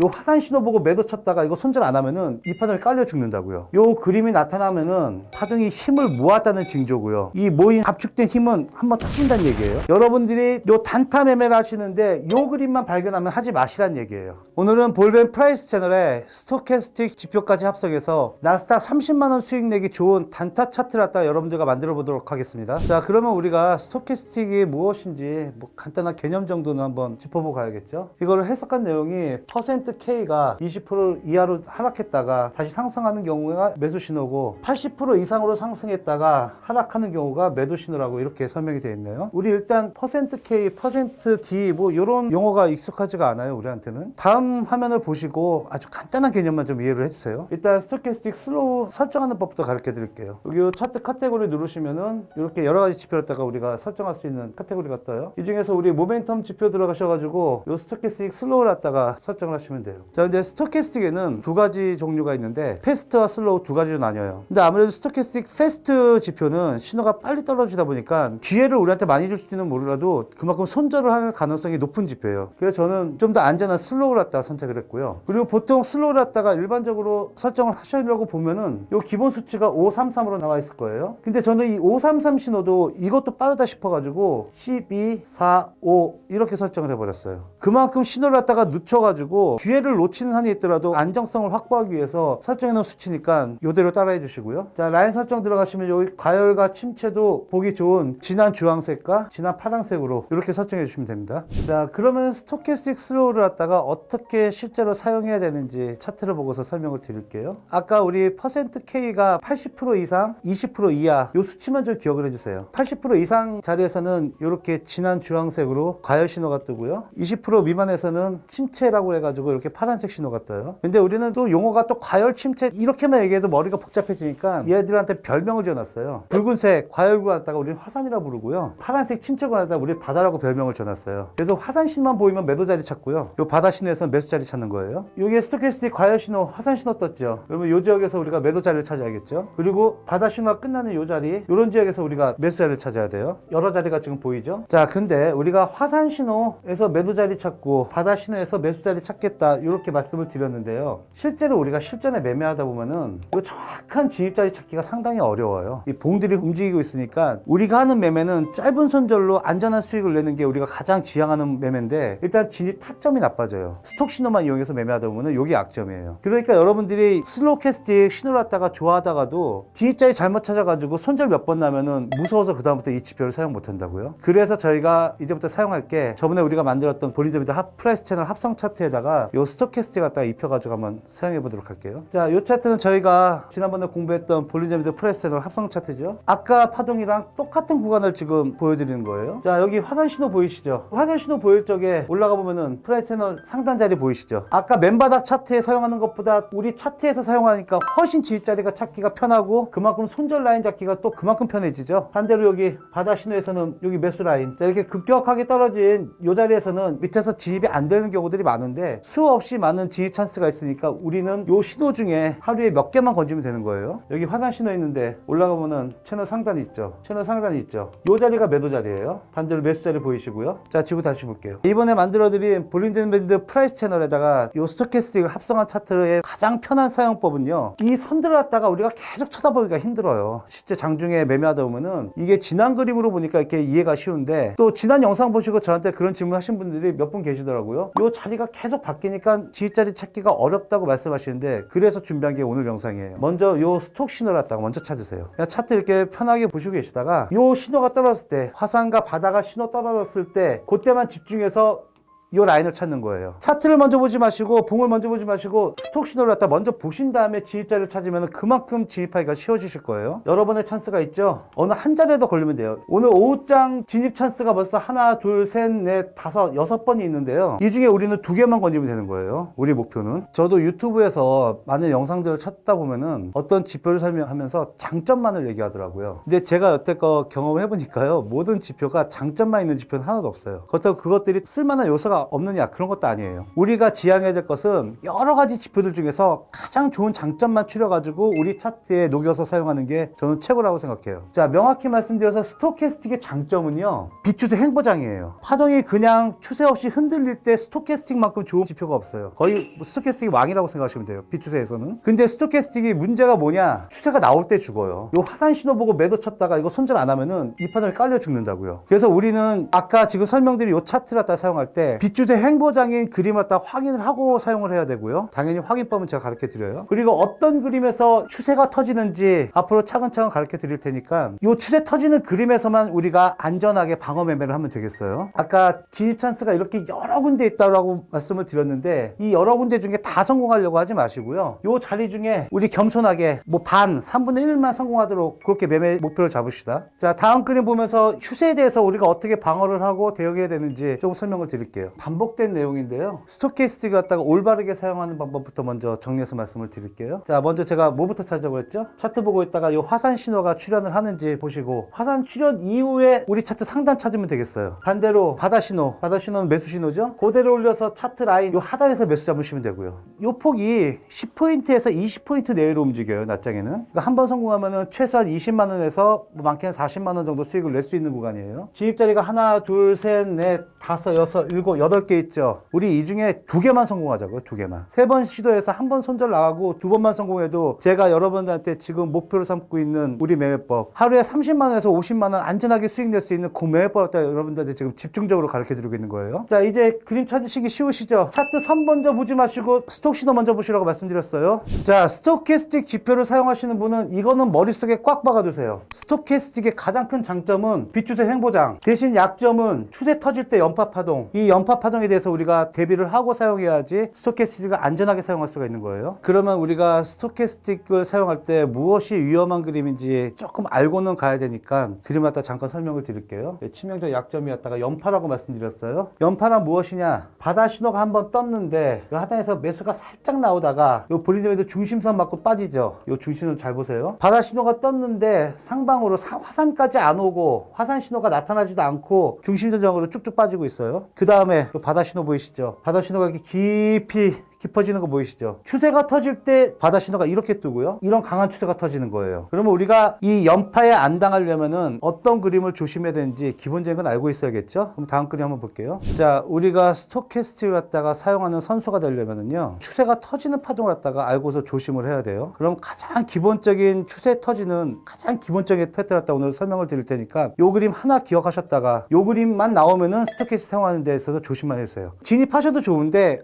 요 화산 신호 보고 매도 쳤다가 이거 손절 안 하면은 이 파동이 깔려 죽는다고요. 요 그림이 나타나면은 파동이 힘을 모았다는 징조고요. 이 모인 압축된 힘은 한번 터진다는 얘기예요. 여러분들이 요 단타 매매를 하시는데 요 그림만 발견하면 하지 마시란 얘기예요. 오늘은 볼벤 프라이스 채널에 스토캐스틱 지표까지 합성해서 나스닥 30만원 수익 내기 좋은 단타 차트를 갖다 여러분들과 만들어 보도록 하겠습니다. 자, 그러면 우리가 스토캐스틱이 무엇인지 뭐 간단한 개념 정도는 한번 짚어보고 가야겠죠. 이걸 해석한 내용이 %K가 20% 이하로 하락했다가 다시 상승하는 경우가 매수 신호고 80% 이상으로 상승했다가 하락하는 경우가 매도 신호라고 이렇게 설명이 되어 있네요. 우리 일단 %K, %D 뭐 이런 용어가 익숙하지가 않아요, 우리한테는. 다음 화면을 보시고 아주 간단한 개념만 좀 이해를 해주세요. 일단 스토캐스틱 슬로우 설정하는 법부터 가르쳐 드릴게요. 여기 차트 카테고리 누르시면은 이렇게 여러 가지 지표를 우리가 설정할 수 있는 카테고리가 떠요. 이 중에서 우리 모멘텀 지표 들어가셔가지고 요 스토캐스틱 슬로우를 갖다가 설정을 하시면 돼요. 자, 근데 스토캐스틱에는 두 가지 종류가 있는데 패스트와 슬로우 두 가지로 나뉘어요. 근데 아무래도 스토캐스틱 패스트 지표는 신호가 빨리 떨어지다 보니까 기회를 우리한테 많이 줄 수는 몰라도 그만큼 손절을 할 가능성이 높은 지표예요. 그래서 저는 좀 더 안전한 슬로우를 갖다가 선택을 했고요. 그리고 보통 슬로우를 갖다가 일반적으로 설정을 하시려고 보면은 요 기본 수치가 533으로 나와 있을 거예요. 근데 저는 이 533 신호도 이것도 빠르다 싶어가지고 12, 4, 5 이렇게 설정을 해버렸어요. 그만큼 신호를 갖다가 늦춰가지고 기회를 놓치는 한이 있더라도 안정성을 확보하기 위해서 설정해놓은 수치니까 요대로 따라해 주시고요. 자, 라인 설정 들어가시면 여기 과열과 침체도 보기 좋은 진한 주황색과 진한 파란색으로 이렇게 설정해 주시면 됩니다. 자, 그러면 스토캐스틱 슬로우를 갖다가 어떻게 실제로 사용해야 되는지 차트를 보고서 설명을 드릴게요. 아까 우리 %K가 80% 이상, 20% 이하 요 수치만 좀 기억을 해주세요. 80% 이상 자리에서는 이렇게 진한 주황색으로 과열 신호가 뜨고요. 20% 미만에서는 침체라고 해가지고 이렇게 파란색 신호가 떠요. 근데 우리는 또 용어가 또 과열, 침체 이렇게만 얘기해도 머리가 복잡해지니까 얘들한테 별명을 지어놨어요. 붉은색 과열구 갖다가 우리는 화산이라 부르고요. 파란색 침체구 갖다가 우리 바다라고 별명을 지어놨어요. 그래서 화산 신호만 보이면 매도 자리 찾고요. 요 바다 신호에서는 매수 자리 찾는 거예요. 여기에 스토캐스틱 과열 신호, 화산 신호 떴죠. 그러면 요 지역에서 우리가 매도 자리를 찾아야겠죠. 그리고 바다 신호가 끝나는 요 자리, 요런 지역에서 우리가 매수 자리를 찾아야 돼요. 여러 자리가 지금 보이죠. 자, 근데 우리가 화산 신호에서 매도 자리 찾고 바다 신호에서 매수 자리 찾겠다 이렇게 말씀을 드렸는데요. 실제로 우리가 실전에 매매하다 보면은 이 정확한 진입 자리 찾기가 상당히 어려워요. 이 봉들이 움직이고 있으니까 우리가 하는 매매는 짧은 손절로 안전한 수익을 내는 게 우리가 가장 지향하는 매매인데 일단 진입 타점이 나빠져요. 스톡 신호만 이용해서 매매하다 보면은 이게 약점이에요. 그러니까 여러분들이 슬로우 캐스틱 신호를 갖다가 좋아하다가도 진입 자리 잘못 찾아가지고 손절 몇 번 나면은 무서워서 그다음부터 이 지표를 사용 못 한다고요. 그래서 저희가 이제부터 사용할 게 저번에 우리가 만들었던 볼린저비드 프라이스 채널 합성 차트에다가 요 스토캐스틱 갖다가 입혀가지고 한번 사용해 보도록 할게요. 자, 요 차트는 저희가 지난번에 공부했던 볼린저비드 프라이스 채널 합성 차트죠. 아까 파동이랑 똑같은 구간을 지금 보여드리는 거예요. 자, 여기 화산 신호 보이시죠? 화산 신호 보일 적에 올라가 보면은 프라이스 채널 상단 자리 보이시죠? 아까 맨바닥 차트에 사용하는 것보다 우리 차트에서 사용하니까 훨씬 진입 자리가 찾기가 편하고 그만큼 손절 라인 잡기가 또 그만큼 편해지죠. 반대로 여기 바다 신호에서는 여기 매수 라인, 자, 이렇게 급격하게 떨어진 이 자리에서는 밑에서 진입이 안 되는 경우들이 많은데 수없이 많은 진입 찬스가 있으니까 우리는 이 신호 중에 하루에 몇 개만 건지면 되는 거예요. 여기 화산 신호 있는데 올라가보면 채널 상단이 있죠. 채널 상단이 있죠. 이 자리가 매도 자리예요. 반대로 매수 자리 보이시고요. 자, 지금 다시 볼게요. 이번에 만들어드린 볼린저비드 프라이스 채널에다가 이 스토캐스틱을 합성한 차트의 가장 편한 사용법은요, 이 선들을 갖다가 우리가 계속 쳐다보기가 힘들어요. 실제 장중에 매매하다 보면은 이게 지난 그림으로 보니까 이렇게 이해가 쉬운데 또 지난 영상 보시고 저한테 그런 질문 하신 분들이 몇 분 계시더라고요. 이 자리가 계속 바뀌니까 진입자리 찾기가 어렵다고 말씀하시는데 그래서 준비한 게 오늘 영상이에요. 먼저 이 스톡 신호를 갖다가 먼저 찾으세요. 그냥 차트 이렇게 편하게 보시고 계시다가 이 신호가 떨어졌을 때, 화산과 바다가 신호 떨어졌을 때 그때만 집중해서 이 라인을 찾는 거예요. 차트를 먼저 보지 마시고 봉을 먼저 보지 마시고 스톡 신호를 갖다 먼저 보신 다음에 진입자리를 찾으면 그만큼 진입하기가 쉬워지실 거예요. 여러 번의 찬스가 있죠. 어느 한 자리에도 걸리면 돼요. 오늘 5장 진입 찬스가 벌써 하나, 둘, 셋, 넷, 다섯, 6번이 있는데요. 이 중에 우리는 2개만 건지면 되는 거예요. 우리 목표는. 저도 유튜브에서 많은 영상들을 찾다 보면은 어떤 지표를 설명하면서 장점만을 얘기하더라고요. 근데 제가 여태껏 경험을 해보니까요, 모든 지표가 장점만 있는 지표는 하나도 없어요. 그렇다고 그것들이 쓸만한 요소가 필요가 없느냐, 그런 것도 아니에요. 우리가 지향해야 될 것은 여러 가지 지표들 중에서 가장 좋은 장점만 추려가지고 우리 차트에 녹여서 사용하는 게 저는 최고라고 생각해요. 자, 명확히 말씀드려서 스토캐스틱의 장점은요, 비추세 횡보장이에요. 파동이 그냥 추세 없이 흔들릴 때 스토캐스틱만큼 좋은 지표가 없어요. 거의 스토캐스틱이 왕이라고 생각하시면 돼요, 비추세에서는. 근데 스토캐스틱이 문제가 뭐냐, 추세가 나올 때 죽어요. 요 하산 신호 보고 매도 쳤다가 이거 손절 안 하면은 이 파동이 깔려 죽는다고요. 그래서 우리는 아까 지금 설명드린 요 차트를 갖다 사용할 때 비추세 횡보장인 그림을 갖다 확인을 하고 사용을 해야 되고요. 당연히 확인법은 제가 가르쳐 드려요. 그리고 어떤 그림에서 추세가 터지는지 앞으로 차근차근 가르쳐 드릴 테니까 요 추세 터지는 그림에서만 우리가 안전하게 방어 매매를 하면 되겠어요. 아까 진입 찬스가 이렇게 여러 군데 있다고 말씀을 드렸는데 이 여러 군데 중에 다 성공하려고 하지 마시고요. 요 자리 중에 우리 겸손하게 뭐 반, 3분의 1만 성공하도록 그렇게 매매 목표를 잡으시다. 자, 다음 그림 보면서 추세에 대해서 우리가 어떻게 방어를 하고 대응해야 되는지 조금 설명을 드릴게요. 반복된 내용인데요. 스토캐스틱을 갖다가 올바르게 사용하는 방법부터 먼저 정리해서 말씀을 드릴게요. 자, 먼저 제가 뭐부터 찾자고 했죠? 차트 보고 있다가 요 화산 신호가 출현을 하는지 보시고 화산 출현 이후에 우리 차트 상단 찾으면 되겠어요. 반대로 바다 신호, 바다 신호는 매수 신호죠? 그대로 올려서 차트 라인 요 하단에서 매수 잡으시면 되고요. 요 폭이 10포인트에서 20포인트 내외로 움직여요, 낮장에는. 그러니까 한 번 성공하면은 최소한 20만 원에서 뭐 많게는 40만 원 정도 수익을 낼 수 있는 구간이에요. 진입자리가 하나, 둘, 셋, 넷, 다섯, 여섯, 일곱, 여덟 개 있죠. 우리 이 중에 2개만 성공하자고요. 2개만. 3번 시도해서 한 번 손절 나가고 2번만 성공해도 제가 여러분들한테 지금 목표로 삼고 있는 우리 매매법, 하루에 30만 원에서 50만 원 안전하게 수익 낼 수 있는 그 매매법 여러분들한테 지금 집중적으로 가르쳐 드리고 있는 거예요. 자, 이제 그림 찾으시기 쉬우시죠? 차트 선 먼저 보지 마시고 스톡 신호 먼저 보시라고 말씀드렸어요. 자, 스토캐스틱 지표를 사용하시는 분은 이거는 머릿속에 꽉 박아두세요. 스토캐스틱의 가장 큰 장점은 비추세 횡보장, 대신 약점은 추세 터질 때 연파 파동. 이 연파 파동에 대해서 우리가 대비를 하고 사용해야지 스토캐스틱을 안전하게 사용할 수가 있는 거예요. 그러면 우리가 스토캐스틱을 사용할 때 무엇이 위험한 그림인지 조금 알고는 가야 되니까 그림 갖다 잠깐 설명을 드릴게요. 치명적 약점이었다가 연파라고 말씀드렸어요. 연파란 무엇이냐? 바다 신호가 한번 떴는데 이 하단에서 매수가 살짝 나오다가 이 볼린저밴드 중심선 맞고 빠지죠. 이 중심선 잘 보세요. 바다 신호가 떴는데 상방으로 화산까지 안 오고 화산 신호가 나타나지도 않고 중심선적으로 쭉쭉 빠지고 있어요. 그 다음에 바다 신호 보이시죠? 바다 신호가 이렇게 깊이 깊어지는 거 보이시죠? 추세가 터질 때 바다 신호가 이렇게 뜨고요. 이런 강한 추세가 터지는 거예요. 그러면 우리가 이 연파에 안 당하려면은 어떤 그림을 조심해야 되는지 기본적인 건 알고 있어야겠죠? 그럼 다음 그림 한번 볼게요. 자, 우리가 스토캐스틱을 갖다가 사용하는 선수가 되려면은요, 추세가 터지는 파동을 갖다가 알고서 조심을 해야 돼요. 그럼 가장 기본적인 추세 터지는 가장 기본적인 패턴을 갖다 오늘 설명을 드릴 테니까 요 그림 하나 기억하셨다가 요 그림만 나오면은 스토캐스틱 사용하는 데 있어서 조심만 해주세요. 진입하셔도 좋은데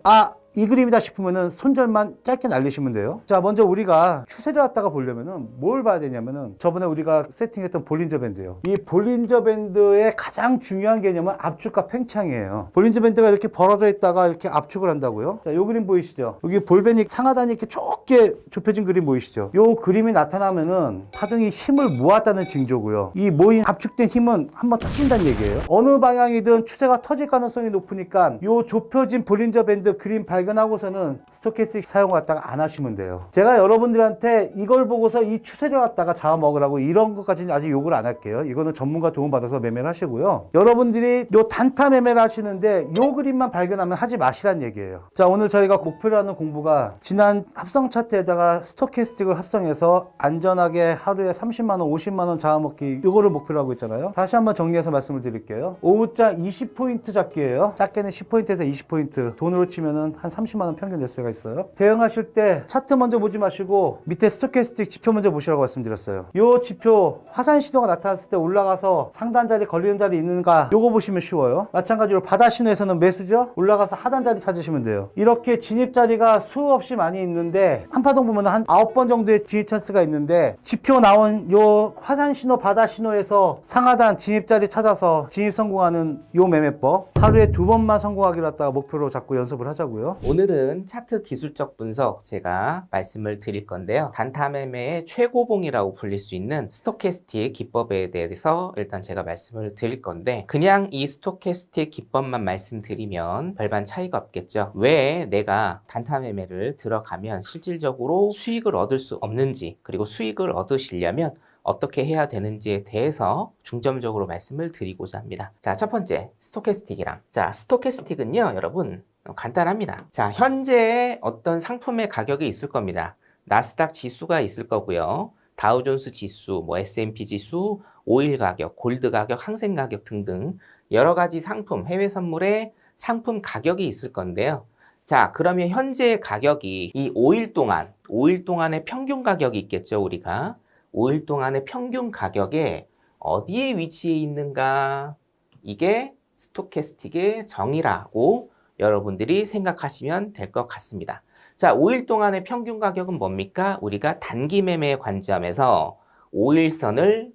이 그림이다 싶으면은 손절만 짧게 날리시면 돼요. 자, 먼저 우리가 추세를 갖다가 보려면은 뭘 봐야 되냐면은 저번에 우리가 세팅했던 볼린저 밴드요. 이 볼린저 밴드의 가장 중요한 개념은 압축과 팽창이에요. 볼린저 밴드가 이렇게 벌어져 있다가 이렇게 압축을 한다고요. 자, 요 그림 보이시죠? 여기 볼밴이 상하단이 이렇게 좁게 좁혀진 그림 보이시죠? 요 그림이 나타나면은 파동이 힘을 모았다는 징조고요. 이 모인 압축된 힘은 한번 터진다는 얘기예요. 어느 방향이든 추세가 터질 가능성이 높으니까 요 좁혀진 볼린저 밴드 그림 발견하고서는 스토캐스틱 사용 갖다가 안 하시면 돼요. 제가 여러분들한테 이걸 보고서 이 추세를 갖다가 잡아먹으라고 이런 것까지는 아직 요구를 안 할게요. 이거는 전문가 도움 받아서 매매를 하시고요. 여러분들이 요 단타 매매를 하시는데 요 그림만 발견하면 하지 마시란 얘기예요. 자, 오늘 저희가 목표로 하는 공부가 지난 합성 차트에다가 스토캐스틱을 합성해서 안전하게 하루에 30만 원, 50만 원 잡아먹기, 요거를 목표로 하고 있잖아요. 다시 한번 정리해서 말씀을 드릴게요. 오후장 20포인트 잡기예요. 작게는 10포인트에서 20포인트, 돈으로 치면은 한 30만 원 평균 낼 수가 있어요. 대응하실 때 차트 먼저 보지 마시고 밑에 스토캐스틱 지표 먼저 보시라고 말씀드렸어요. 요 지표 화산 신호가 나타났을 때 올라가서 상단 자리 걸리는 자리 있는가, 요거 보시면 쉬워요. 마찬가지로 바다 신호에서는 매수죠. 올라가서 하단 자리 찾으시면 돼요. 이렇게 진입 자리가 수없이 많이 있는데 한 파동 보면 한 9번 정도의 진입 찬스가 있는데 지표 나온 요 화산 신호, 바다 신호에서 상하단 진입 자리 찾아서 진입 성공하는 요 매매법 하루에 2번만 성공하기로 했다가 목표로 잡고 연습을 하자고요. 오늘은 차트 기술적 분석 제가 말씀을 드릴 건데요. 단타 매매의 최고봉이라고 불릴 수 있는 스토캐스틱 기법에 대해서 일단 제가 말씀을 드릴 건데, 그냥 이 스토캐스틱 기법만 말씀드리면 별반 차이가 없겠죠. 왜 내가 단타 매매를 들어가면 실질적으로 수익을 얻을 수 없는지, 그리고 수익을 얻으시려면 어떻게 해야 되는지에 대해서 중점적으로 말씀을 드리고자 합니다. 자, 첫 번째, 스토캐스틱이랑. 자, 스토캐스틱은요, 여러분, 간단합니다. 자, 현재 어떤 상품의 가격이 있을 겁니다. 나스닥 지수가 있을 거고요. 다우존스 지수, 뭐 S&P 지수, 오일 가격, 골드 가격, 항생 가격 등등 여러 가지 상품, 해외 선물의 상품 가격이 있을 건데요. 자, 그러면 현재 가격이 이 5일 동안의 평균 가격이 있겠죠, 우리가. 5일 동안의 평균 가격에 어디에 위치해 있는가? 이게 스토캐스틱의 정의라고 여러분들이 생각하시면 될 것 같습니다. 자, 5일 동안의 평균 가격은 뭡니까? 우리가 단기 매매 관점에서 5일선을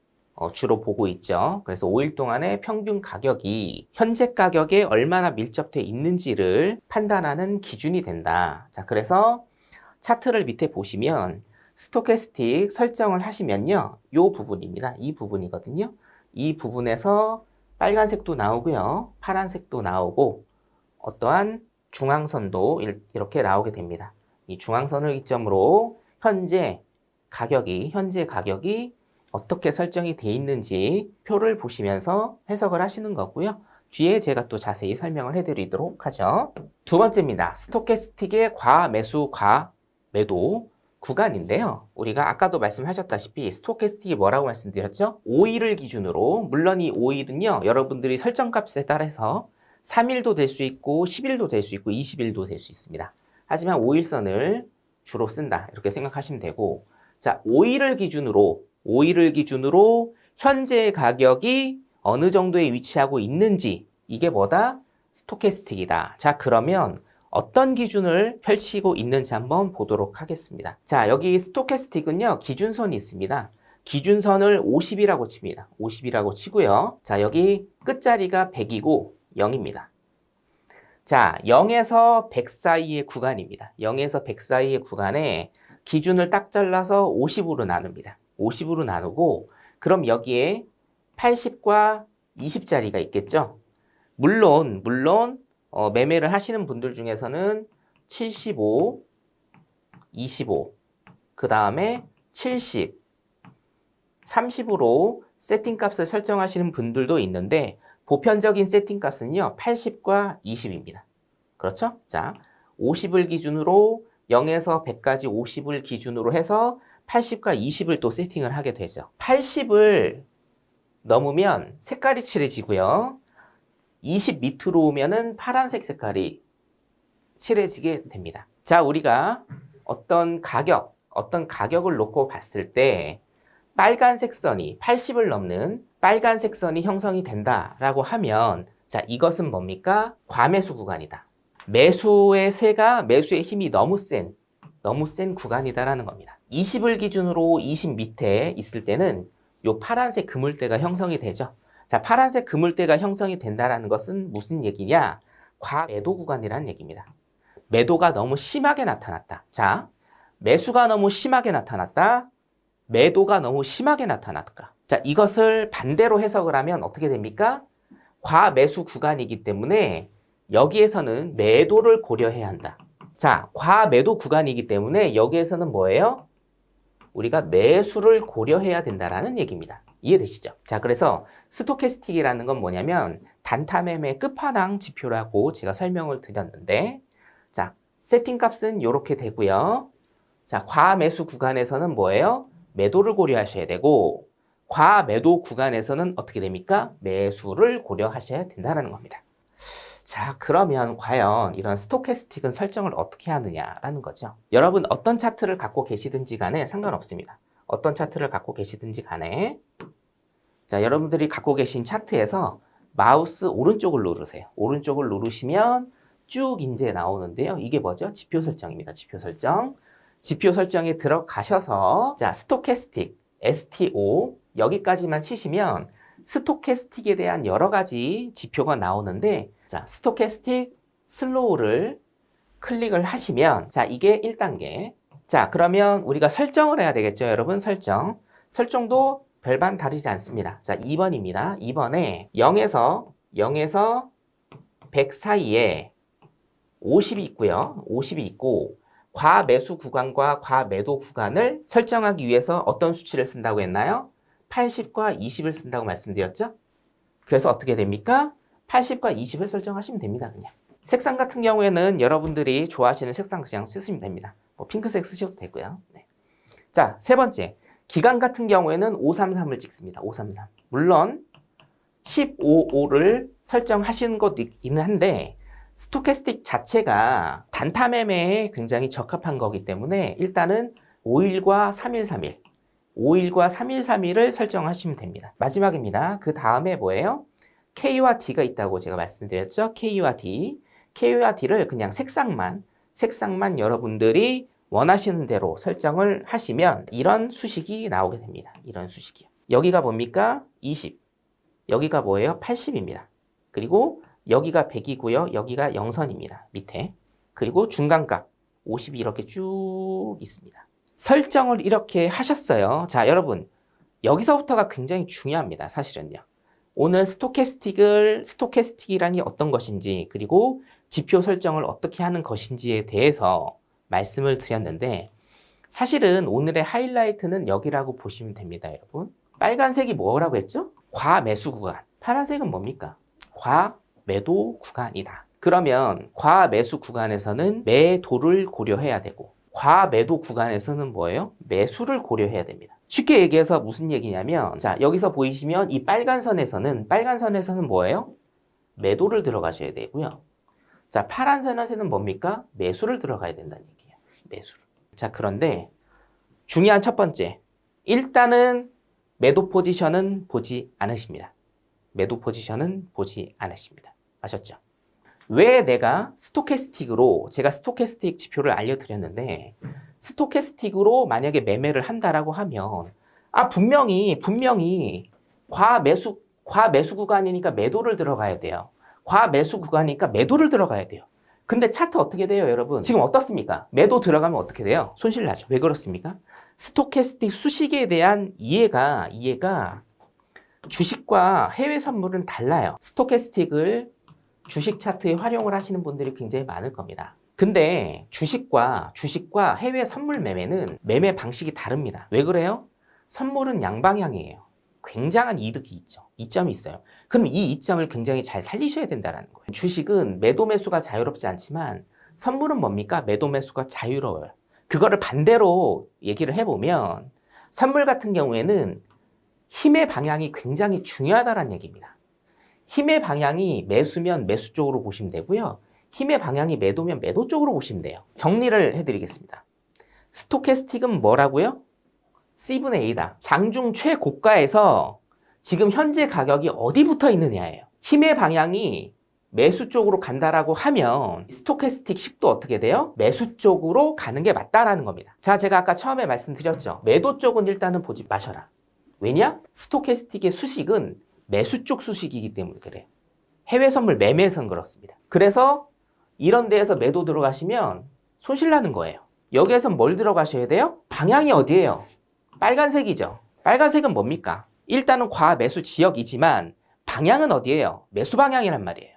주로 보고 있죠. 그래서 5일 동안의 평균 가격이 현재 가격에 얼마나 밀접돼 있는지를 판단하는 기준이 된다. 자, 그래서 차트를 밑에 보시면 스토캐스틱 설정을 하시면요. 이 부분입니다. 이 부분이거든요. 이 부분에서 빨간색도 나오고요. 파란색도 나오고 어떠한 중앙선도 이렇게 나오게 됩니다. 이 중앙선을 기점으로 현재 가격이 어떻게 설정이 돼 있는지 표를 보시면서 해석을 하시는 거고요. 뒤에 제가 또 자세히 설명을 해드리도록 하죠. 두 번째입니다. 스토캐스틱의 과매수, 과매도 구간인데요. 우리가 아까도 말씀하셨다시피 스토캐스틱이 뭐라고 말씀드렸죠? 5일을 기준으로, 물론 이 5일은요, 여러분들이 설정값에 따라서 3일도 될 수 있고 10일도 될 수 있고 20일도 될 수 있습니다. 하지만 5일선을 주로 쓴다. 이렇게 생각하시면 되고, 자, 5일을 기준으로 현재 가격이 어느 정도에 위치하고 있는지, 이게 뭐다? 스토캐스틱이다. 자, 그러면 어떤 기준을 펼치고 있는지 한번 보도록 하겠습니다. 자, 여기 스토캐스틱은요, 기준선이 있습니다. 기준선을 50이라고 칩니다. 50이라고 치고요. 자, 여기 끝자리가 100이고 0입니다. 자, 0에서 100 사이의 구간입니다. 0에서 100 사이의 구간에 기준을 딱 잘라서 50으로 나눕니다. 50으로 나누고, 그럼 여기에 80과 20짜리가 있겠죠? 물론 매매를 하시는 분들 중에서는 75, 25, 그 다음에 70, 30으로 세팅값을 설정하시는 분들도 있는데, 보편적인 세팅값은요, 80과 20입니다. 그렇죠? 자, 50을 기준으로 0에서 100까지 50을 기준으로 해서 80과 20을 또 세팅을 하게 되죠. 80을 넘으면 색깔이 칠해지고요. 20 밑으로 오면은 파란색 색깔이 칠해지게 됩니다. 자, 우리가 어떤 가격을 놓고 봤을 때 빨간색 선이 80을 넘는 빨간색 선이 형성이 된다라고 하면, 자, 이것은 뭡니까? 과매수 구간이다. 매수의 힘이 너무 센 구간이다라는 겁니다. 20을 기준으로 20 밑에 있을 때는 요 파란색 그물대가 형성이 되죠. 자, 파란색 그물대가 형성이 된다라는 것은 무슨 얘기냐? 과매도 구간이라는 얘기입니다. 매도가 너무 심하게 나타났다. 자, 매수가 너무 심하게 나타났다. 매도가 너무 심하게 나타났다. 자, 이것을 반대로 해석을 하면 어떻게 됩니까? 과매수 구간이기 때문에 여기에서는 매도를 고려해야 한다. 자, 과매도 구간이기 때문에 여기에서는 뭐예요? 우리가 매수를 고려해야 된다라는 얘기입니다. 이해되시죠? 자, 그래서 스토캐스틱이라는 건 뭐냐면 단타 매매 끝판왕 지표라고 제가 설명을 드렸는데, 자, 세팅값은 이렇게 되고요. 자, 과매수 구간에서는 뭐예요? 매도를 고려하셔야 되고, 과매도 구간에서는 어떻게 됩니까? 매수를 고려하셔야 된다는 겁니다. 자, 그러면 과연 이런 스토캐스틱은 설정을 어떻게 하느냐라는 거죠. 여러분, 어떤 차트를 갖고 계시든지 간에 상관없습니다. 어떤 차트를 갖고 계시든지 간에, 자, 여러분들이 갖고 계신 차트에서 마우스 오른쪽을 누르세요. 오른쪽을 누르시면 쭉 이제 나오는데요. 이게 뭐죠? 지표 설정입니다. 지표 설정. 지표 설정에 들어가셔서, 자, 스토캐스틱, STO, 여기까지만 치시면 스토캐스틱에 대한 여러 가지 지표가 나오는데, 자, 스토캐스틱 슬로우를 클릭을 하시면, 자, 이게 1단계. 자, 그러면 우리가 설정을 해야 되겠죠, 여러분? 설정도 별반 다르지 않습니다. 자, 2번입니다. 2번에 0에서 100 사이에 50이 있고요. 50이 있고, 과매수 구간과 과매도 구간을 설정하기 위해서 어떤 수치를 쓴다고 했나요? 80과 20을 쓴다고 말씀드렸죠? 그래서 어떻게 됩니까? 80과 20을 설정하시면 됩니다. 그냥. 색상 같은 경우에는 여러분들이 좋아하시는 색상 그냥 쓰시면 됩니다. 뭐 핑크색 쓰셔도 되고요. 네. 자, 세 번째. 기간 같은 경우에는 533을 찍습니다. 533. 물론 15를 설정하시는 것도 있긴 한데 스토캐스틱 자체가 단타 매매에 굉장히 적합한 거기 때문에 일단은 5일과 3일 5일과 3일 3일을 설정하시면 됩니다. 마지막입니다. 그 다음에 뭐예요? K와 D가 있다고 제가 말씀드렸죠. K와 D. K와 D를 그냥 색상만 여러분들이 원하시는 대로 설정을 하시면 이런 수식이 나오게 됩니다. 이런 수식이요. 여기가 뭡니까? 20. 여기가 뭐예요? 80입니다. 그리고 여기가 100이고요. 여기가 0선입니다. 밑에. 그리고 중간값 50이 이렇게 쭉 있습니다. 설정을 이렇게 하셨어요. 자, 여러분. 여기서부터가 굉장히 중요합니다. 사실은요. 오늘 스토캐스틱이라니 어떤 것인지 그리고 지표 설정을 어떻게 하는 것인지에 대해서 말씀을 드렸는데 사실은 오늘의 하이라이트는 여기라고 보시면 됩니다. 여러분. 빨간색이 뭐라고 했죠? 과매수 구간. 파란색은 뭡니까? 과매도 구간이다. 그러면 과매수 구간에서는 매도를 고려해야 되고 과매도 구간에서는 뭐예요? 매수를 고려해야 됩니다. 쉽게 얘기해서 무슨 얘기냐면 자 여기서 보이시면 이 빨간 선에서는 뭐예요? 매도를 들어가셔야 되고요. 자 파란 선에서는 뭡니까? 매수를 들어가야 된다는 얘기예요. 매수를. 자 그런데 중요한 첫 번째 일단은 매도 포지션은 보지 않으십니다. 매도 포지션은 보지 않으십니다. 아셨죠? 왜 내가 제가 스토캐스틱 지표를 알려드렸는데 스토캐스틱으로 만약에 매매를 한다라고 하면 분명히 과매수 구간이니까 매도를 들어가야 돼요. 과매수 구간이니까 매도를 들어가야 돼요. 근데 차트 어떻게 돼요, 여러분? 지금 어떻습니까? 매도 들어가면 어떻게 돼요? 손실 나죠. 왜 그렇습니까? 스토캐스틱 수식에 대한 이해가 주식과 해외 선물은 달라요. 스토캐스틱을 주식 차트에 활용을 하시는 분들이 굉장히 많을 겁니다. 근데 주식과 해외 선물 매매는 매매 방식이 다릅니다. 왜 그래요? 선물은 양방향이에요. 굉장한 이득이 있죠. 이점이 있어요. 그럼 이 이점을 굉장히 잘 살리셔야 된다는 거예요. 주식은 매도 매수가 자유롭지 않지만 선물은 뭡니까? 매도 매수가 자유로워요. 그거를 반대로 얘기를 해보면 선물 같은 경우에는 힘의 방향이 굉장히 중요하다는 얘기입니다. 힘의 방향이 매수면 매수 쪽으로 보시면 되고요. 힘의 방향이 매도면 매도 쪽으로 보시면 돼요. 정리를 해드리겠습니다. 스토캐스틱은 뭐라고요? C분의 A다. 장중 최고가에서 지금 현재 가격이 어디 붙어 있느냐예요. 힘의 방향이 매수 쪽으로 간다라고 하면 스토캐스틱 식도 어떻게 돼요? 매수 쪽으로 가는 게 맞다라는 겁니다. 자, 제가 아까 처음에 말씀드렸죠. 매도 쪽은 일단은 보지 마셔라. 왜냐? 스토캐스틱의 수식은 매수 쪽 수식이기 때문에 그래요. 해외 선물 매매에선 그렇습니다. 그래서 이런 데에서 매도 들어가시면 손실 나는 거예요. 여기에선 뭘 들어가셔야 돼요? 방향이 어디예요? 빨간색이죠. 빨간색은 뭡니까? 일단은 과매수 지역이지만 방향은 어디예요? 매수 방향이란 말이에요.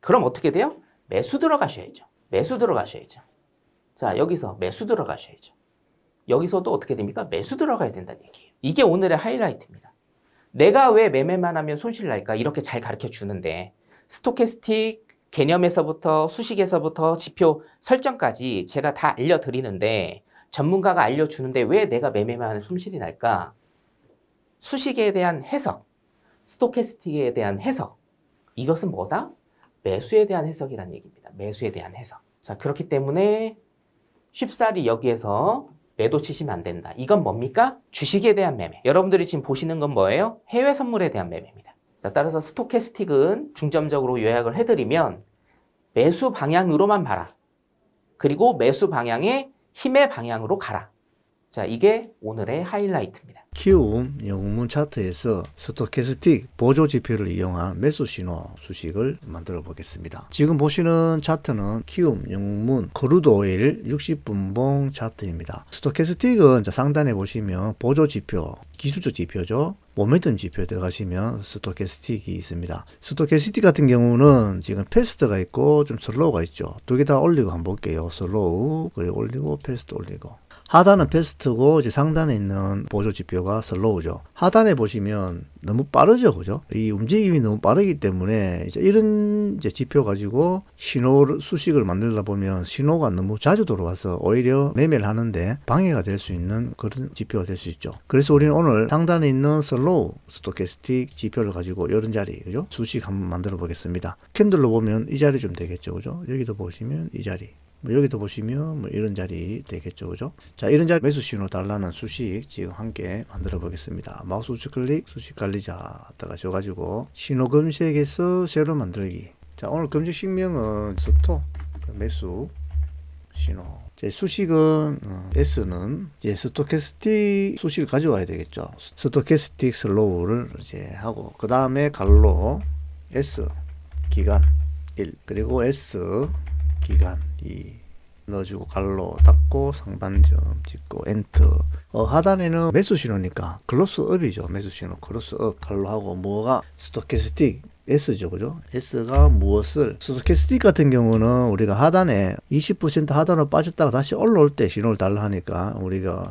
그럼 어떻게 돼요? 매수 들어가셔야죠. 매수 들어가셔야죠. 자, 여기서 매수 들어가셔야죠. 여기서도 어떻게 됩니까? 매수 들어가야 된다는 얘기예요. 이게 오늘의 하이라이트입니다. 내가 왜 매매만 하면 손실 날까? 이렇게 잘 가르쳐 주는데 스토캐스틱 개념에서부터 수식에서부터 지표 설정까지 제가 다 알려드리는데 전문가가 알려주는데 왜 내가 매매만 하면 손실이 날까? 수식에 대한 해석, 스토캐스틱에 대한 해석, 이것은 뭐다? 매수에 대한 해석이라는 얘기입니다. 매수에 대한 해석. 자, 그렇기 때문에 쉽사리 여기에서 매도 치시면 안 된다. 이건 뭡니까? 주식에 대한 매매. 여러분들이 지금 보시는 건 뭐예요? 해외 선물에 대한 매매입니다. 자, 따라서 스토캐스틱은 중점적으로 요약을 해드리면 매수 방향으로만 봐라. 그리고 매수 방향의 힘의 방향으로 가라. 자, 이게 오늘의 하이라이트입니다. 키움 영웅문 차트에서 스토캐스틱 보조 지표를 이용한 매수 신호 수식을 만들어 보겠습니다. 지금 보시는 차트는 키움 영웅문 크루드 오일 60분봉 차트입니다. 스토캐스틱은 상단에 보시면 보조 지표, 기술적 지표죠. 모멘텀 지표에 들어가시면 스토캐스틱이 있습니다. 스토캐스틱 같은 경우는 지금 패스트가 있고 좀 슬로우가 있죠. 두 개 다 올리고 한번 볼게요. 슬로우, 그리고 올리고 패스트 올리고. 하단은 패스트고 이제 상단에 있는 보조 지표가 슬로우죠. 하단에 보시면 너무 빠르죠, 그죠? 이 움직임이 너무 빠르기 때문에 이제 이런 이제 지표 가지고 신호 수식을 만들다 보면 신호가 너무 자주 들어와서 오히려 매매를 하는데 방해가 될 수 있는 그런 지표가 될 수 있죠. 그래서 우리는 오늘 상단에 있는 슬로우 스토캐스틱 지표를 가지고 이런 자리, 그죠? 수식 한번 만들어 보겠습니다. 캔들로 보면 이 자리 좀 되겠죠, 그죠? 여기도 보시면 이 자리. 여기도 보시면 이런 자리 되겠죠, 그죠? 자, 이런 자리 매수 신호 달라는 수식 지금 함께 만들어 보겠습니다. 마우스 우측 클릭, 수식 관리자 들어가셔가지고 신호 검색에서 새로 만들기. 자, 오늘 검색 식명은 스토 매수 신호. 제 수식은 S는 이제 스토캐스틱 수식을 가져와야 되겠죠. 스토캐스틱 슬로우를 이제 하고 그 다음에 갈로 S 기간 1 그리고 S 기간 2 넣어주고 갈로 닫고 상반점 찍고 엔터. 하단에는 매수 신호니까 클로스업이죠. 매수 신호 클로스업 갈로 하고 뭐가 스토캐스틱 S죠, 그죠? S가 무엇을 스토캐스틱 같은 경우는 우리가 하단에 20% 하단으로 빠졌다가 다시 올라올 때 신호를 달라 하니까 우리가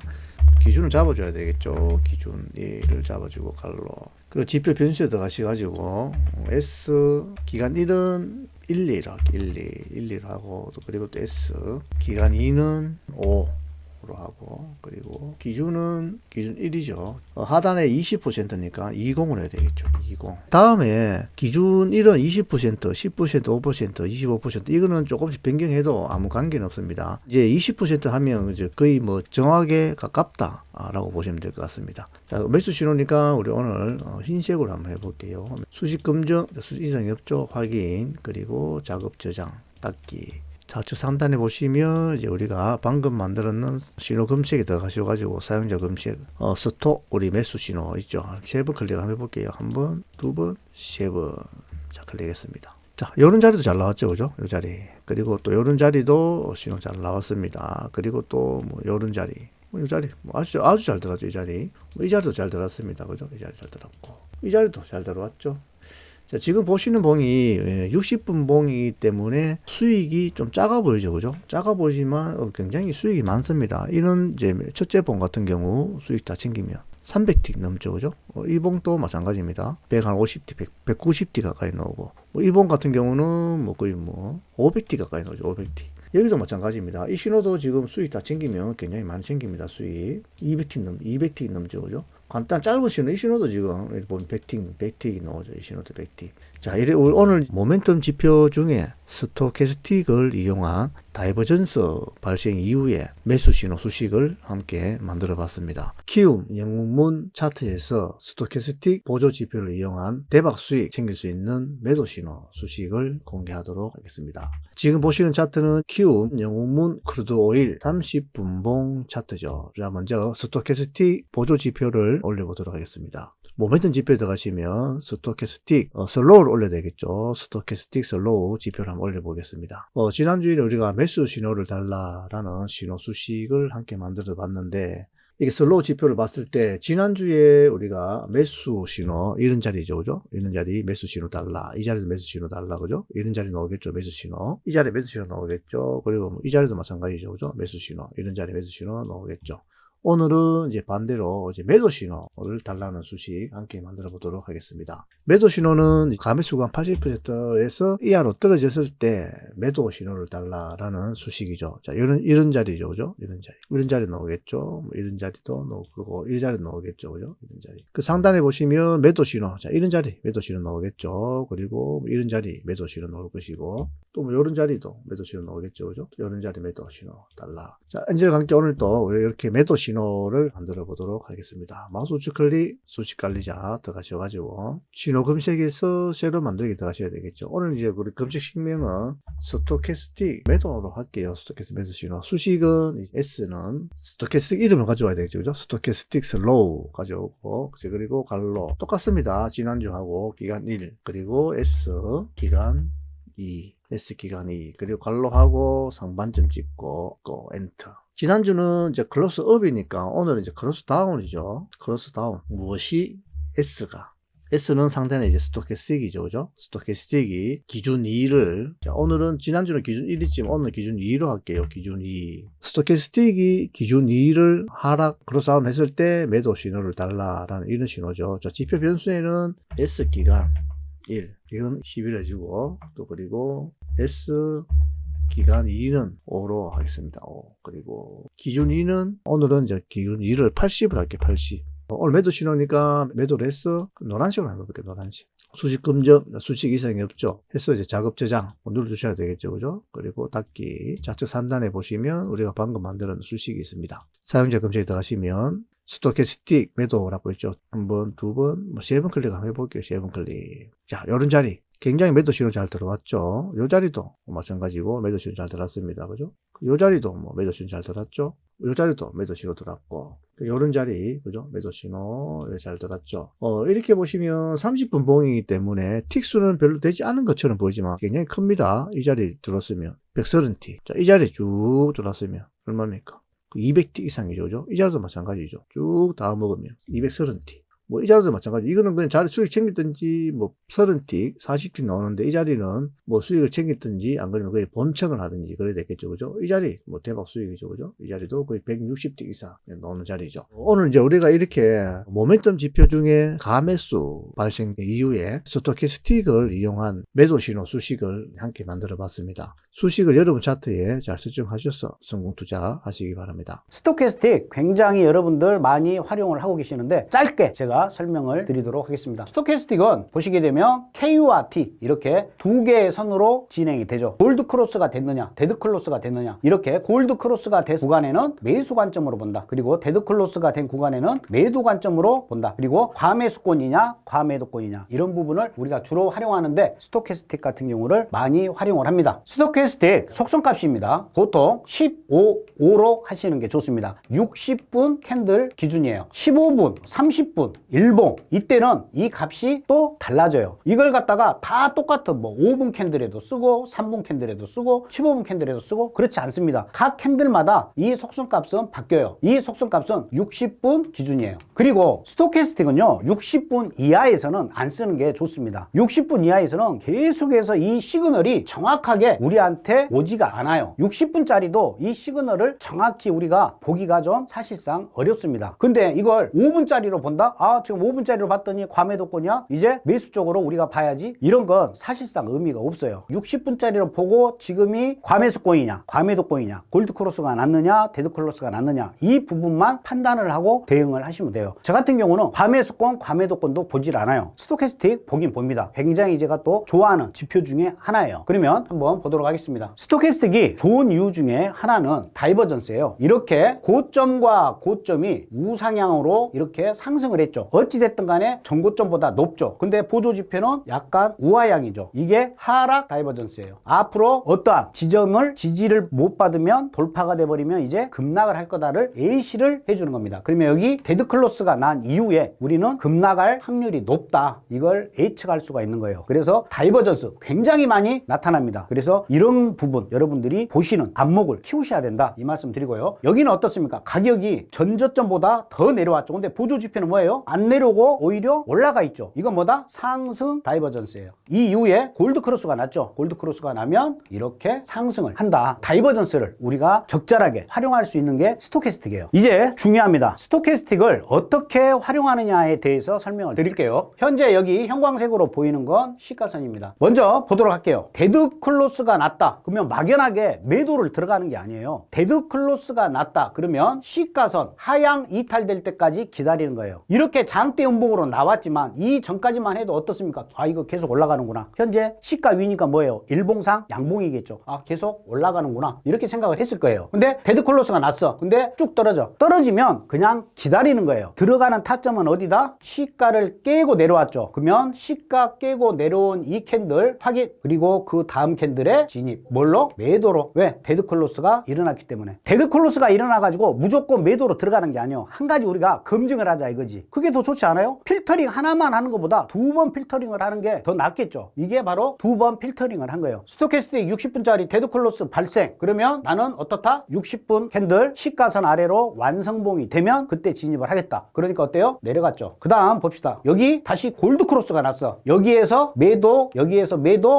기준을 잡아줘야 되겠죠. 기준 1을 잡아주고 갈로. 그리고 지표 변수에 들어가셔가지고 S 기간 1은 1, 2로 하고 그리고 또 S 기간 2는 5로 하고 그리고 기준 1이죠. 하단에 20%니까 20으로 해야 되겠죠. 20. 다음에 기준 1은 20%, 10%, 5%, 25% 이거는 조금씩 변경해도 아무 관계는 없습니다. 이제 20% 하면 이제 거의 뭐 정확에 가깝다. 라고 보시면 될 것 같습니다. 자, 매수 신호니까 우리 오늘 흰색으로 한번 해볼게요. 수식 검증, 수식 이상 없죠? 확인, 그리고 작업 저장, 닫기. 좌측 상단에 보시면 이제 우리가 방금 만들었는 신호 검색에 들어가셔가지고 사용자 검색, 스톡 우리 매수 신호 있죠? 3번 클릭 한번 해볼게요. 1번, 2번, 3번. 자, 클릭했습니다. 자, 요런 자리도 잘 나왔죠, 그죠? 요 자리. 그리고 또 요런 자리도 신호 잘 나왔습니다. 그리고 또 뭐 요런 자리. 이 자리 아주 잘 들어왔죠. 이 자리 이 자리도 잘 들어왔습니다. 그죠? 이 자리 잘 들어왔고 이 자리도 잘 들어왔죠. 자, 지금 보시는 봉이 60분 봉이기 때문에 수익이 좀 작아 보이죠, 그죠? 작아 보이지만 굉장히 수익이 많습니다. 이런 이제 첫째 봉 같은 경우 수익 다 챙기면 300틱 넘죠, 그죠? 이 봉도 마찬가지입니다. 150틱, 190틱 가까이 나오고 이 봉 같은 경우는 뭐 거의 뭐 500틱 가까이 나오죠, 500틱. 여기도 마찬가지입니다. 이 신호도 지금 수익 다 챙기면 굉장히 많이 챙깁니다. 수익 200틱 넘죠, 그죠? 간단 짧은 신호, 이 신호도 지금 이렇게 보면 100틱이 나오죠. 이 신호도 100틱. 자, 이래 오늘 모멘텀 지표 중에 스토캐스틱을 이용한 다이버전스 발생 이후에 매수 신호 수식을 함께 만들어 봤습니다. 키움 영문 차트에서 스토캐스틱 보조 지표를 이용한 대박 수익 챙길 수 있는 매도 신호 수식을 공개하도록 하겠습니다. 지금 보시는 차트는 키움 영문 크루드 오일 30분봉 차트죠. 자, 먼저 스토캐스틱 보조 지표를 올려보도록 하겠습니다. 모멘텀 지표에 들어가시면 스토캐스틱 슬로우를 올려야 되겠죠. 스토캐스틱 슬로우 지표를 한번 올려보겠습니다. 지난주에 우리가 매수 신호를 달라라는 신호 수식을 함께 만들어 봤는데 이게 슬로우 지표를 봤을 때 지난주에 우리가 매수 신호 이런 자리죠, 그죠? 이런 자리 매수 신호 달라, 이 자리도 매수 신호 달라, 그죠? 이런 자리 나오겠죠, 매수 신호. 이 자리 매수 신호 나오겠죠. 그리고 이 자리도 마찬가지죠, 그죠? 매수 신호, 이런 자리 매수 신호 나오겠죠. 오늘은 이제 반대로 이제 매도 신호를 달라는 수식 함께 만들어 보도록 하겠습니다. 매도 신호는 가매수 구간 80%에서 이하로 떨어졌을 때 매도 신호를 달라라는 수식이죠. 자, 이런 자리죠, 그죠? 이런 자리 나오겠죠. 뭐 이런 자리도 나오고, 이 자리 나오겠죠, 그죠? 이런 자리. 그 상단에 보시면 매도 신호, 자, 이런 자리 매도 신호 나오겠죠. 그리고 이런 자리 매도 신호 나올 것이고, 또 뭐 이런 자리도 매도 신호 나오겠죠, 그죠? 이런 자리 매도 신호 달라. 자, 엔젤과 함께 오늘 또 이렇게 매도 신호를 만들어 보도록 하겠습니다. 마우스 우측 클릭, 수식 관리자 들어가셔가지고 신호 검색에서 새로 만들기 들어가셔야 되겠죠. 오늘 이제 우리 검색 식명은 스토캐스틱 매도로 할게요. 스토캐스틱 매도 신호. 수식은 S는 스토캐스틱 이름을 가져와야 되겠죠, 그죠? 스토캐스틱 슬로우 가져오고, 그리고 갈로 똑같습니다. 지난주하고 기간 1, 그리고 S 기간 2, S 기간 2, 그리고 갈로하고 상반점 찍고 엔터. 지난주는 이제 클로스 업이니까 오늘은 이제 클로스 다운이죠. 클로스 다운. 무엇이 S가 S는 상단에 이제 스토캐스틱이죠. 그죠? 스토캐스틱이 기준 2를, 자, 오늘은 지난주는 기준 1이지만 오늘 기준 2로 할게요. 기준 2. 스토캐스틱이 기준 2를 하락, 크로스아웃 했을 때 매도 신호를 달라라는 이런 신호죠. 자, 지표 변수에는 S기간 1, 이건 11 해주고, 또 그리고 S 기간 2는 5로 하겠습니다. 5. 그리고 기준 2는 오늘은 이제 기준 2를 80으로 할게요. 80. 오늘 매도 신호니까 매도를 했어. 노란색으로 해볼게요. 노란색. 수식 금적, 수식 이상이 없죠. 해서 이제 작업 저장 눌러주셔야 되겠죠. 그죠? 그리고 닫기. 좌측 상단에 보시면 우리가 방금 만들어 놓은 수식이 있습니다. 사용자 검색에 들어가시면 스토캐스틱 매도라고 있죠. 한 번, 두 번, 뭐 세 번 클릭 한번 해볼게요. 세 번 클릭. 자, 요런 자리. 굉장히 매도 신호 잘 들어왔죠. 요 자리도 마찬가지고 매도 신호 잘 들어왔습니다. 그죠? 요 자리도 뭐 매도 신호 잘 들어왔죠. 요 자리도 매도 신호 들어왔고, 요런 자리, 그죠? 매도 신호 잘 들어왔죠. 이렇게 보시면 30분 봉이기 때문에 틱수는 별로 되지 않은 것처럼 보이지만 굉장히 큽니다. 이 자리 들었으면 130틱. 자, 이 자리 쭉 들어왔으면 얼마입니까? 200틱 이상이죠. 그죠? 이 자리도 마찬가지죠. 쭉 다 먹으면 230틱. 뭐 이 자리도 마찬가지. 이거는 그냥 자리 수익 챙겼든지 뭐 30틱, 40틱 나오는데 이 자리는 뭐 수익을 챙겼든지 안 그러면 거의 본청을 하든지 그래야 되겠죠. 그죠? 이 자리 뭐 대박 수익이죠. 그죠? 이 자리도 거의 160틱 이상 나오는 자리죠. 오늘 이제 우리가 이렇게 모멘텀 지표 중에 가매수 발생 이후에 스토캐스틱을 이용한 매도 신호 수식을 함께 만들어 봤습니다. 수식을 여러분 차트에 잘 설정하셔서 성공 투자하시기 바랍니다. 스토캐스틱 굉장히 여러분들 많이 활용을 하고 계시는데 짧게 제가 설명을 드리도록 하겠습니다. 스토캐스틱은 보시게 되면 K와 T 이렇게 두 개의 선으로 진행이 되죠. 골드 크로스가 됐느냐, 데드 클로스가 됐느냐, 이렇게 골드 크로스가 된 구간에는 매수 관점으로 본다. 그리고 데드 클로스가 된 구간에는 매도 관점으로 본다. 그리고 과매수권이냐, 과매도권이냐, 이런 부분을 우리가 주로 활용하는데 스토캐스틱 같은 경우를 많이 활용을 합니다. 스토캐스틱 속성값입니다. 보통 15로 하시는 게 좋습니다. 60분 캔들 기준이에요. 15분, 30분, 일봉, 이때는 이 값이 또 달라져요. 이걸 갖다가 다 똑같은 뭐 5분 캔들에도 쓰고 3분 캔들에도 쓰고 15분 캔들에도 쓰고 그렇지 않습니다. 각 캔들마다 이 속성값은 바뀌어요. 이 속성값은 60분 기준이에요. 그리고 스토캐스틱은요 60분 이하에서는 안 쓰는 게 좋습니다. 60분 이하에서는 계속해서 이 시그널이 정확하게 우리한테 오지가 않아요. 60분짜리도 이 시그널을 정확히 우리가 보기가 좀 사실상 어렵습니다. 근데 이걸 5분짜리로 본다? 아, 지금 5분짜리로 봤더니 과매도권이야? 이제 매수 쪽으로 우리가 봐야지? 이런 건 사실상 의미가 없어요. 60분짜리로 보고 지금이 과매수권이냐, 과매도권이냐, 골드크로스가 났느냐, 데드클로스가 났느냐, 이 부분만 판단을 하고 대응을 하시면 돼요. 저 같은 경우는 과매수권, 과매도권도 보질 않아요. 스토캐스틱 보긴 봅니다. 굉장히 제가 또 좋아하는 지표 중에 하나예요. 그러면 한번 보도록 하겠습니다. 스토캐스틱이 좋은 이유 중에 하나는 다이버전스예요. 이렇게 고점과 고점이 우상향으로 이렇게 상승을 했죠. 어찌됐든 간에 전고점보다 높죠. 근데 보조지표는 약간 우하향이죠. 이게 하락 다이버전스예요. 앞으로 어떠한 지지를 못 받으면 돌파가 돼버리면 이제 급락을 할 거다를 예시를 해주는 겁니다. 그러면 여기 데드클로스가 난 이후에 우리는 급락할 확률이 높다. 이걸 예측할 수가 있는 거예요. 그래서 다이버전스 굉장히 많이 나타납니다. 그래서 이런 부분 여러분들이 보시는 안목을 키우셔야 된다. 이 말씀 드리고요. 여기는 어떻습니까? 가격이 전저점보다 더 내려왔죠. 근데 보조지표는 뭐예요? 안 내려오고 오히려 올라가 있죠. 이건 뭐다? 상승 다이버전스예요. 이 이후에 골드크로스가 났죠. 골드크로스가 나면 이렇게 상승을 한다. 다이버전스를 우리가 적절하게 활용할 수 있는 게 스토캐스틱이에요. 이제 중요합니다. 스토캐스틱을 어떻게 활용하느냐에 대해서 설명을 드릴게요. 현재 여기 형광색으로 보이는 건 시가선입니다. 먼저 보도록 할게요. 데드클로스가 났다. 그러면 막연하게 매도를 들어가는 게 아니에요. 데드클로스가 났다. 그러면 시가선 하향 이탈될 때까지 기다리는 거예요. 이렇게 장대 음봉으로 나왔지만 이 전까지만 해도 어떻습니까? 아, 이거 계속 올라가는구나. 현재 시가 위니까 뭐예요? 일봉상 양봉이겠죠. 아, 계속 올라가는구나. 이렇게 생각을 했을 거예요. 근데 데드클로스가 났어. 근데 쭉 떨어져. 떨어지면 그냥 기다리는 거예요. 들어가는 타점은 어디다? 시가를 깨고 내려왔죠. 그러면 시가 깨고 내려온 이 캔들 확인. 그리고 그 다음 캔들의 진입. 뭘로? 매도로. 왜? 데드클로스가 일어났기 때문에. 데드클로스가 일어나가지고 무조건 매도로 들어가는 게 아니에요. 한 가지 우리가 검증을 하자 이거지. 그게 이게 더 좋지 않아요? 필터링 하나만 하는 것보다 2번 필터링을 하는 게 더 낫겠죠. 이게 바로 2번 필터링을 한 거예요. 스토캐스틱 60분짜리 데드클로스 발생. 그러면 나는 어떻다? 60분 캔들 시가선 아래로 완성봉이 되면 그때 진입을 하겠다. 그러니까 어때요? 내려갔죠. 그 다음 봅시다. 여기 다시 골드크로스가 났어. 여기에서 매도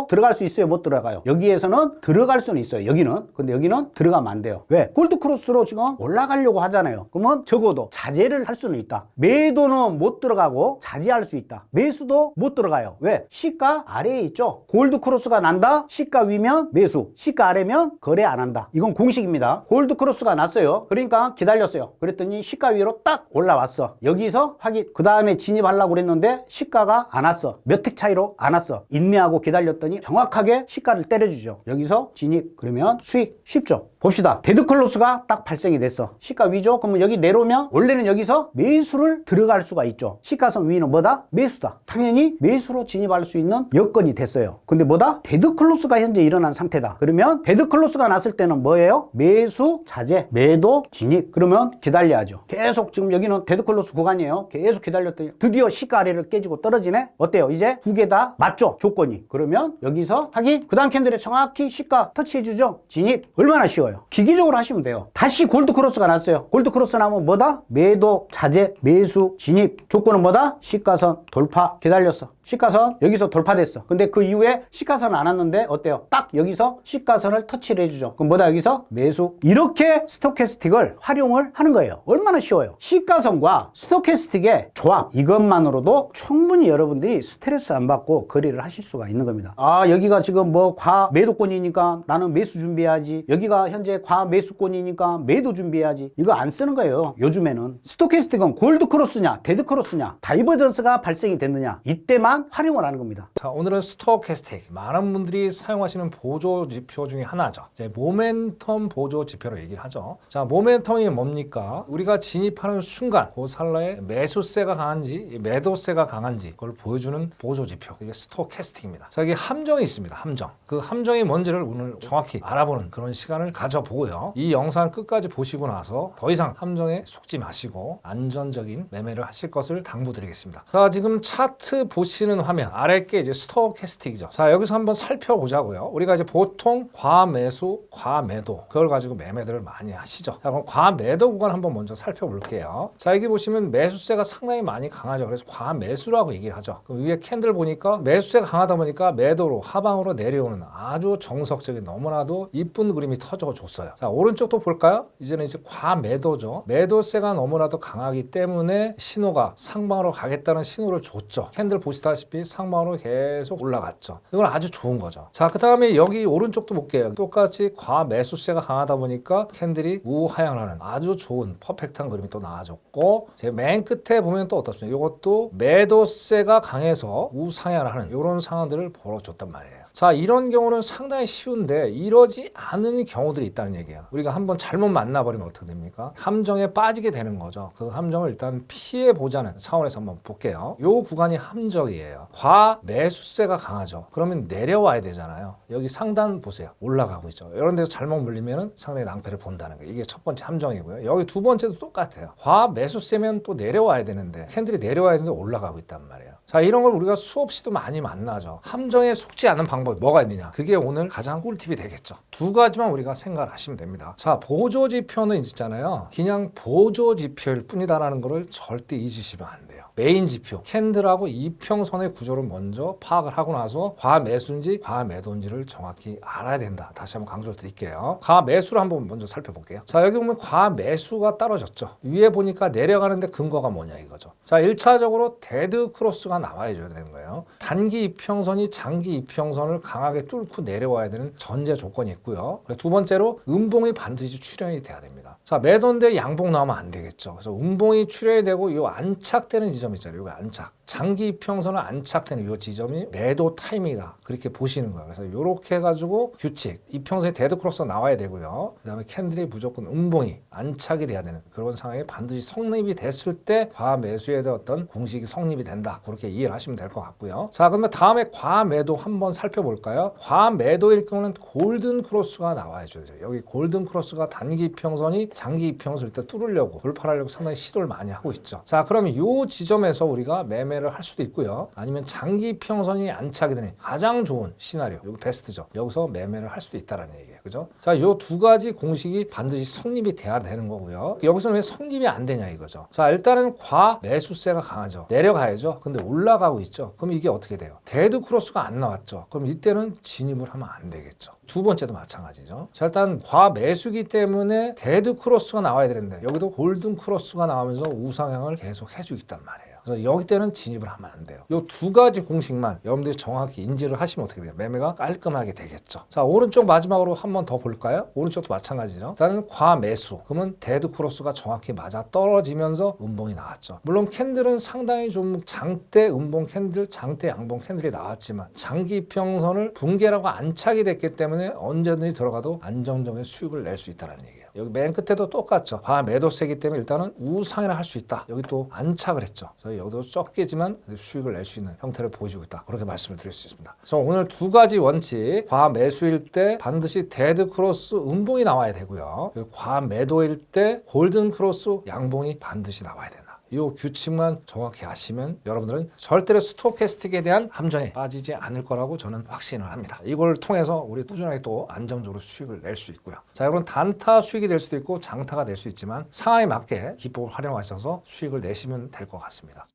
들어갈 수 있어요? 못 들어가요? 여기에서는 들어갈 수는 있어요. 여기는. 근데 여기는 들어가면 안 돼요. 왜? 골드크로스로 지금 올라가려고 하잖아요. 그러면 적어도 자제를 할 수는 있다. 매도는 못 들어가고 자제할 수 있다. 매수도 못 들어가요. 왜? 시가 아래에 있죠. 골드크로스가 난다. 시가 위면 매수, 시가 아래면 거래 안 한다. 이건 공식입니다. 골드크로스가 났어요. 그러니까 기다렸어요. 그랬더니 시가 위로 딱 올라왔어. 여기서 확인. 그 다음에 진입하려고 그랬는데 시가가 안 왔어. 몇 틱 차이로 안 왔어. 인내하고 기다렸더니 정확하게 시가를 때려주죠. 여기서 진입. 그러면 수익 쉽죠. 봅시다. 데드클로스가 딱 발생이 됐어. 시가 위죠? 그러면 여기 내려오면 원래는 여기서 매수를 들어갈 수가 있죠. 시가선 위는 뭐다? 매수다. 당연히 매수로 진입할 수 있는 여건이 됐어요. 근데 뭐다? 데드클로스가 현재 일어난 상태다. 그러면 데드클로스가 났을 때는 뭐예요? 매수, 자제, 매도, 진입. 그러면 기다려야죠. 계속 지금 여기는 데드클로스 구간이에요. 계속 기다렸더니 드디어 시가 아래를 깨지고 떨어지네? 어때요? 이제 두 개 다 맞죠? 조건이. 그러면 여기서 확인. 그 다음 캔들에 정확히 시가 터치해주죠? 진입. 얼마나 쉬워요? 기기적으로 하시면 돼요. 다시 골드크로스가 났어요. 골드크로스 나면 뭐다? 매도, 자제, 매수, 진입. 조건은 뭐다? 시가선 돌파. 기다렸어. 시가선 여기서 돌파됐어. 근데 그 이후에 시가선 안 왔는데 어때요? 딱 여기서 시가선을 터치를 해주죠. 그럼 뭐다? 여기서 매수. 이렇게 스토캐스틱을 활용을 하는 거예요. 얼마나 쉬워요. 시가선과 스토캐스틱의 조합, 이것만으로도 충분히 여러분들이 스트레스 안 받고 거래를 하실 수가 있는 겁니다. 아, 여기가 지금 뭐 과매도권이니까 나는 매수 준비해야지. 여기가 현재 과매수권이니까 매도 준비해야지. 이거 안 쓰는 거예요. 요즘에는. 스토캐스틱은 골드크로스냐 데드크로스냐 다이버전스가 발생이 됐느냐 이때만 활용을 하는 겁니다. 자, 오늘은 스토캐스틱, 많은 분들이 사용하시는 보조 지표 중에 하나죠. 이제 모멘텀 보조 지표로 얘기를 하죠. 자, 모멘텀이 뭡니까? 우리가 진입하는 순간 그 살라의 매수세가 강한지 매도세가 강한지 그걸 보여주는 보조 지표. 이게 스토캐스틱입니다. 자, 이게 함정이 있습니다. 함정. 그 함정이 뭔지를 오늘 정확히 알아보는 그런 시간을 가져보고요. 이 영상 끝까지 보시고 나서 더 이상 함정에 속지 마시고 안전적인 매매를 하실 것을 당부드리겠습니다. 자, 지금 차트 보시는 화면 아래 게 이제 스토캐스틱이죠. 자, 여기서 한번 살펴보자고요. 우리가 이제 보통 과매수, 과매도 그걸 가지고 매매들을 많이 하시죠. 자, 그럼 과매도 구간 한번 먼저 살펴볼게요. 자, 여기 보시면 매수세가 상당히 많이 강하죠. 그래서 과매수라고 얘기를 하죠. 그럼 위에 캔들 보니까 매수세가 강하다 보니까 매도로 하방으로 내려오는 아주 정석적인 너무나도 이쁜 그림이 터져줬어요. 자, 오른쪽도 볼까요? 이제는 이제 과매도죠. 매도세가 너무나도 강하기 때문에 신호가 상방으로 가겠다는 신호를 줬죠. 캔들 보시다시피 상방으로 계속 올라갔죠. 이건 아주 좋은 거죠. 자, 그 다음에 여기 오른쪽도 볼게요. 똑같이 과매수세가 강하다 보니까 캔들이 우하향하는 아주 좋은 퍼펙트한 그림이 또 나와줬고, 제 맨 끝에 보면 또 어떻습니까? 이것도 매도세가 강해서 우상향하는 이런 상황들을 보여줬단 말이에요. 자, 이런 경우는 상당히 쉬운데 이러지 않은 경우들이 있다는 얘기예요. 우리가 한번 잘못 만나버리면 어떻게 됩니까? 함정에 빠지게 되는 거죠. 그 함정을 일단 피해보자는 차원에서 한번 볼게요. 이 구간이 함정이에요. 과매수세가 강하죠. 그러면 내려와야 되잖아요. 여기 상단 보세요. 올라가고 있죠. 이런 데서 잘못 물리면 상당히 낭패를 본다는 거예요. 이게 첫 번째 함정이고요. 여기 두 번째도 똑같아요. 과매수세면 또 내려와야 되는데 캔들이 내려와야 되는데 올라가고 있단 말이에요. 자, 이런 걸 우리가 수없이도 많이 만나죠. 함정에 속지 않은 방법이 뭐가 있느냐? 그게 오늘 가장 꿀팁이 되겠죠. 두 가지만 우리가 생각을 하시면 됩니다. 자, 보조지표는 있잖아요. 그냥 보조지표일 뿐이다라는 거를 절대 잊으시면 안 돼요. 메인 지표, 캔들하고 이평선의 구조를 먼저 파악을 하고 나서 과매수인지 과매도인지를 정확히 알아야 된다. 다시 한번 강조를 드릴게요. 과매수를 한번 먼저 살펴볼게요. 자, 여기 보면 과매수가 떨어졌죠. 위에 보니까 내려가는데 근거가 뭐냐 이거죠. 자, 1차적으로 데드 크로스가 나와줘야 되는 거예요. 단기 이평선이 장기 이평선을 강하게 뚫고 내려와야 되는 전제 조건이 있고요. 두 번째로 음봉이 반드시 출현이 돼야 됩니다. 자, 매도인데 양봉 나오면 안 되겠죠. 그래서 음봉이 출현이 되고 이 안착되는 지점 있잖아요. 여기 안착. 장기 이평선을 안착되는 이 지점이 매도 타이밍이다. 그렇게 보시는 거예요. 그래서 이렇게 해가지고 규칙, 이평선에 데드 크로스가 나와야 되고요. 그 다음에 캔들이 무조건 음봉이 안착이 돼야 되는 그런 상황에 반드시 성립이 됐을 때 과매수에 대한 어떤 공식이 성립이 된다. 그렇게 이해를 하시면 될 것 같고요. 자, 그러면 다음에 과매도 한번 살펴볼까요? 과매도일 경우는 골든 크로스가 나와야죠. 여기 골든 크로스가 단기 이평선이 장기 이평선을 때 뚫으려고 돌파하려고 상당히 시도를 많이 하고 있죠. 자, 그러면 이 지점에서 우리가 매매를 할 수도 있고요. 아니면 장기 이평선이 안착이 되는 가장 좋은 시나리오, 여기 베스트죠. 여기서 매매를 할 수도 있다라는 얘기예요. 그죠? 자, 이 두 가지 공식이 반드시 성립이 돼야 되는 거고요. 여기서는 왜 성립이 안 되냐 이거죠. 자, 일단은 과매수세가 강하죠. 내려가야죠. 근데 올라가고 있죠. 그럼 이게 어떻게 돼요? 데드 크로스가 안 나왔죠. 그럼 이때는 진입을 하면 안 되겠죠. 두 번째도 마찬가지죠. 자, 일단 과매수기 때문에 데드 크로스가 나와야 되는데 여기도 골든 크로스가 나오면서 우상향을 계속 해주고 있단 말이에요. 그래서 여기 때는 진입을 하면 안 돼요. 이 두 가지 공식만 여러분들이 정확히 인지를 하시면 어떻게 돼요? 매매가 깔끔하게 되겠죠. 자, 오른쪽 마지막으로 한 번 더 볼까요? 오른쪽도 마찬가지죠. 일단은 과매수. 그러면 데드 크로스가 정확히 맞아 떨어지면서 음봉이 나왔죠. 물론 캔들은 상당히 좀 장대 음봉 캔들, 장대 양봉 캔들이 나왔지만 장기 이평선을 붕괴라고 안착이 됐기 때문에 언제든지 들어가도 안정적인 수익을 낼 수 있다는 얘기예요. 여기 맨 끝에도 똑같죠. 과매도세기 때문에 일단은 우상이라 할 수 있다. 여기 또 안착을 했죠. 그래서 여기도 적게지만 수익을 낼 수 있는 형태를 보여주고 있다. 그렇게 말씀을 드릴 수 있습니다. 그래서 오늘 두 가지 원칙, 과매수일 때 반드시 데드 크로스 음봉이 나와야 되고요. 과매도일 때 골든 크로스 양봉이 반드시 나와야 된다. 이 규칙만 정확히 아시면 여러분들은 절대로 스토캐스틱에 대한 함정에 빠지지 않을 거라고 저는 확신을 합니다. 이걸 통해서 우리 꾸준하게 또 안정적으로 수익을 낼 수 있고요. 자, 여러분 단타 수익이 될 수도 있고 장타가 될 수 있지만 상황에 맞게 기법을 활용하셔서 수익을 내시면 될 것 같습니다.